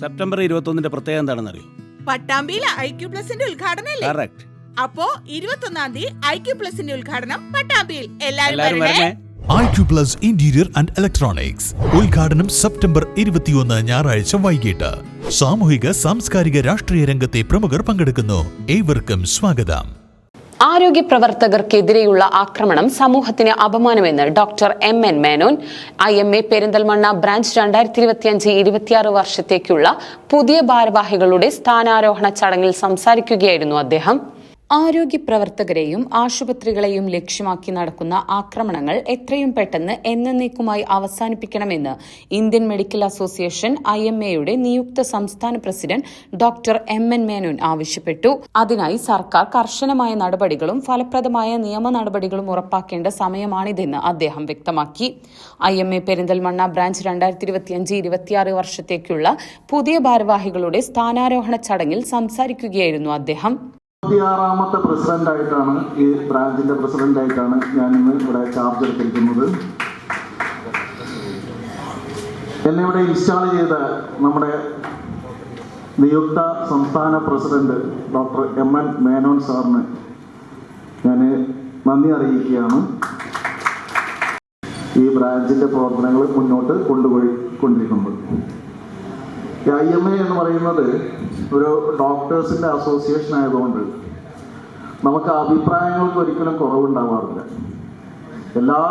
September 21 പ്രത്യേകത എന്താണെന്നറിയോ? പട്ടാമ്പിയിലെ IQ പ്ലസിന്റെ ഉദ്ഘാടനല്ലേ? Correct. അപ്പോ 21-ാം തീയതി IQ പ്ലസിന്റെ ഉദ്ഘാടനം പട്ടാമ്പിയിൽ. എല്ലാവരും വരണേ. IQ plus interior and electronics ഉദ്ഘാടനം സെപ്റ്റംബർ 21 ഞായറാഴ്ച വൈകിട്ട്. സാമൂഹിക സാംസ്കാരിക രാഷ്ട്രീയ രംഗത്തെ പ്രമുഖർ പങ്കെടുക്കുന്നു. ഏവർക്കും സ്വാഗതം. ആരോഗ്യ പ്രവർത്തകർക്കെതിരെയുള്ള ആക്രമണം സമൂഹത്തിന് അപമാനമെന്ന് doctor MN Menon. IMA Perinthalmanna branch 2025-26 വർഷത്തേക്കുള്ള പുതിയ ഭാരവാഹികളുടെ സ്ഥാനാരോഹണ ചടങ്ങിൽ സംസാരിക്കുകയായിരുന്നു അദ്ദേഹം. ആരോഗ്യ പ്രവർത്തകരെയും ആശുപത്രികളെയും ലക്ഷ്യമാക്കി നടക്കുന്ന ആക്രമണങ്ങൾ എത്രയും പെട്ടെന്ന് എന്നേക്കുമായി അവസാനിപ്പിക്കണമെന്ന് ഇന്ത്യൻ മെഡിക്കൽ അസോസിയേഷൻ IMAയുടെ നിയുക്ത സംസ്ഥാന പ്രസിഡന്റ് ഡോക്ടർ MN മേനോൻ ആവശ്യപ്പെട്ടു. അതിനായി സർക്കാർ കർശനമായ നടപടികളും ഫലപ്രദമായ നിയമ നടപടികളും ഉറപ്പാക്കേണ്ട സമയമാണിതെന്ന് അദ്ദേഹം വ്യക്തമാക്കി. IMA പെരിന്തൽമണ്ണ ബ്രാഞ്ച് 2025-26 വർഷത്തേക്കുള്ള പുതിയ ഭാരവാഹികളുടെ സ്ഥാനാരോഹണ ചടങ്ങിൽ സംസാരിക്കുകയായിരുന്നു അദ്ദേഹം. 26ാമത്തെ പ്രസിഡന്റായിട്ടാണ് ഈ ബ്രാഞ്ചിന്റെ പ്രസിഡന്റായിട്ടാണ് ഞാൻ ഇന്ന് ഇവിടെ ചാർജ് എടുത്തിരിക്കുന്നത്. എന്നെ ഇവിടെ ഇൻസ്റ്റാൾ ചെയ്ത നമ്മുടെ നിയുക്ത സംസ്ഥാന പ്രസിഡന്റ് ഡോക്ടർ MN മേനോൻ സാറിന് ഞാൻ നന്ദി അറിയിക്കുകയാണ്. ഈ ബ്രാഞ്ചിന്റെ പ്രവർത്തനങ്ങൾ മുന്നോട്ട് കൊണ്ടുപോയിക്കൊണ്ടിരിക്കുന്നത്. IMA എന്ന് പറയുന്നത് ഒരു ഡോക്ടേഴ്സിൻ്റെ അസോസിയേഷൻ ആയതുകൊണ്ട് നമുക്ക് അഭിപ്രായങ്ങൾക്ക് ഒരിക്കലും കുറവുണ്ടാവാറില്ല. എല്ലാ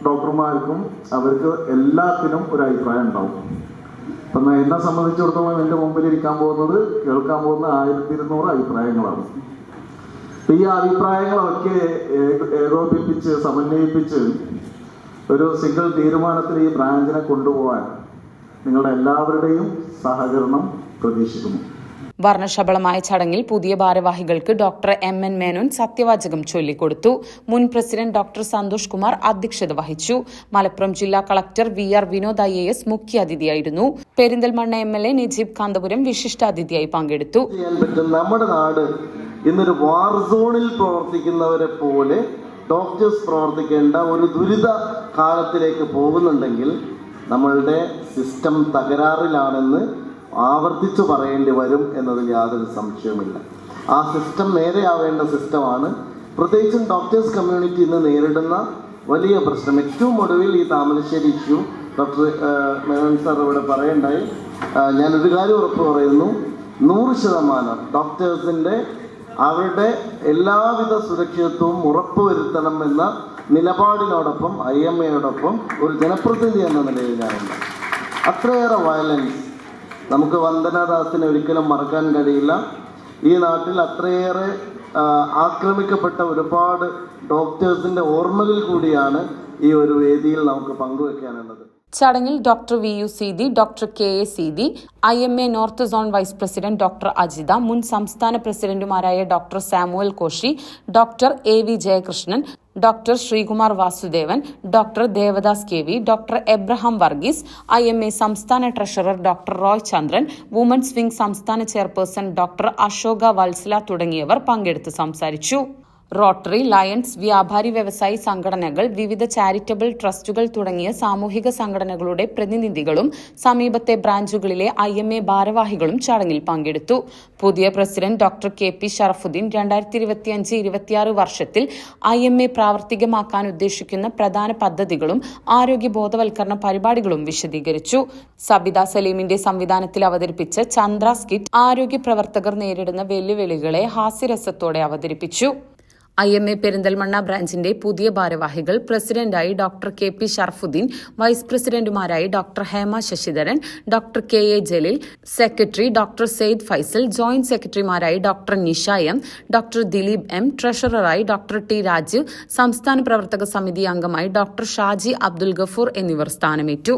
ഡോക്ടർമാർക്കും അവർക്ക് എല്ലാത്തിനും ഒരു അഭിപ്രായം ഉണ്ടാവും. അപ്പം എന്നെ സംബന്ധിച്ചിടത്തോളം എൻ്റെ മുമ്പിൽ ഇരിക്കാൻ പോകുന്നത് കേൾക്കാൻ പോകുന്ന 1200 അഭിപ്രായങ്ങളാണ്. ഈ അഭിപ്രായങ്ങളൊക്കെ ഏകോപിപ്പിച്ച് സമന്വയിപ്പിച്ച് ഒരു സിംഗിൾ തീരുമാനത്തിൽ ഈ ബ്രാഞ്ചിനെ കൊണ്ടുപോകാൻ നിങ്ങളുടെ എല്ലാവരുടെയും സഹകരണം പ്രതീക്ഷിക്കുന്നു. വർണ്ണശബളമായ ചടങ്ങിൽ പുതിയ ഭാരവാഹികൾക്ക് ഡോക്ടർ MN മേനോൻ സത്യവാചകം ചൊല്ലിക്കൊടുത്തു. മുൻ പ്രസിഡന്റ് ഡോക്ടർ സന്തോഷ് കുമാർ അധ്യക്ഷത വഹിച്ചു. മലപ്പുറം ജില്ലാ കളക്ടർ VR വിനോദ് IAS മുഖ്യാതിഥിയായിരുന്നു. പെരിന്തൽമണ്ണ MLA നജീബ് കാന്തപുരം വിശിഷ്ടാതിഥിയായി പങ്കെടുത്തു. നമ്മുടെ നാട് ഇന്നൊരു വാർ സോണിൽ പ്രവർത്തിക്കുന്നവരെ പോലെ ഡോക്ടേഴ്സ് പ്രവർത്തിക്കേണ്ട ഒരു ദുരിത കാലത്തിലേക്ക് പോകുന്നുണ്ടെങ്കിൽ നമ്മളുടെ സിസ്റ്റം തകരാറിലാണെന്ന് ആവർത്തിച്ചു പറയേണ്ടി വരും എന്നതിൽ യാതൊരു സംശയവുമില്ല. ആ സിസ്റ്റം നേരെയാവേണ്ട സിസ്റ്റമാണ്. പ്രത്യേകിച്ചും ഡോക്ടേഴ്സ് കമ്മ്യൂണിറ്റി ഇന്ന് നേരിടുന്ന വലിയ പ്രശ്നം. ഏറ്റവും ഒടുവിൽ ഈ Thamarassery issue doctor Menon sir ഇവിടെ പറയണ്ടായി. ഞാനൊരു കാര്യം ഉറപ്പ് പറയുന്നു, 100% ഡോക്ടേഴ്സിൻ്റെ അവരുടെ എല്ലാവിധ സുരക്ഷിതത്വവും ഉറപ്പുവരുത്തണം എന്ന നിലപാടിനോടൊപ്പം IMAയോടൊപ്പം ഒരു ജനപ്രതിനിധി എന്ന നിലയിൽ ഞാനുണ്ട്. അത്രയേറെ വയലൻസ് നമുക്ക് വന്ദനാദാസിനെ ഒരിക്കലും മറക്കാൻ കഴിയില്ല. ഈ നാട്ടിൽ അത്രയേറെ ആക്രമിക്കപ്പെട്ട ഒരുപാട് ഡോക്ടേഴ്സിൻ്റെ ഓർമ്മകൾ കൂടിയാണ് ഈ ഒരു വേദിയിൽ നമുക്ക് പങ്കുവെക്കാനുള്ളത്. ചടങ്ങിൽ doctor VU Seethi, doctor KA Seethi, IMA north zone vice president doctor Ajitha, മുൻ സംസ്ഥാന പ്രസിഡന്റുമാരായ doctor Samuel Koshy, doctor AV Jayakrishnan, doctor Sreekumar Vasudevan, doctor Devadas KV, doctor Abraham Varghese, IMA സംസ്ഥാന treasurer doctor Roy Chandran, women's wing സംസ്ഥാന ചെയർപേഴ്സൺ ഡോക്ടർ അശോക വത്സല തുടങ്ങിയവർ പങ്കെടുത്ത് സംസാരിച്ചു. റോട്ടറി, ലയൺസ്, വ്യാപാരി വ്യവസായി സംഘടനകൾ, വിവിധ ചാരിറ്റബിൾ ട്രസ്റ്റുകൾ തുടങ്ങിയ സാമൂഹിക സംഘടനകളുടെ പ്രതിനിധികളും സമീപത്തെ ബ്രാഞ്ചുകളിലെ IMA ഭാരവാഹികളും ചടങ്ങിൽ പങ്കെടുത്തു. പുതിയ പ്രസിഡന്റ് ഡോക്ടർ KP ഷറഫുദ്ദീൻ 2025-26 വർഷത്തിൽ IMA പ്രാവർത്തികമാക്കാൻ ഉദ്ദേശിക്കുന്ന പ്രധാന പദ്ധതികളും ആരോഗ്യ ബോധവൽക്കരണ പരിപാടികളും വിശദീകരിച്ചു. സബിത സലീമിന്റെ സംവിധാനത്തിൽ അവതരിപ്പിച്ച ചന്ദ്ര സ്കിറ്റ് ആരോഗ്യ പ്രവർത്തകർ നേരിടുന്ന വെല്ലുവിളികളെ ഹാസ്യരസത്തോടെ അവതരിപ്പിച്ചു. IMA പെരിന്തൽമണ്ണ ബ്രാഞ്ചിന്റെ പുതിയ ഭാരവാഹികൾ പ്രസിഡന്റായി ഡോക്ടർ KP ഷറഫുദ്ദീൻ, വൈസ് പ്രസിഡന്റുമാരായി doctor Hema Sasidharan, doctor KA Jaleel, secretary doctor Syed Faisal, joint സെക്രട്ടറിമാരായി doctor Nisha M, doctor Dileep M, ട്രഷററായി ഡോക്ടർ T രാജീവ്, സംസ്ഥാന പ്രവർത്തക സമിതി അംഗമായി ഡോക്ടർ ഷാജി അബ്ദുൽ ഗഫൂർ എന്നിവർ സ്ഥാനമേറ്റു.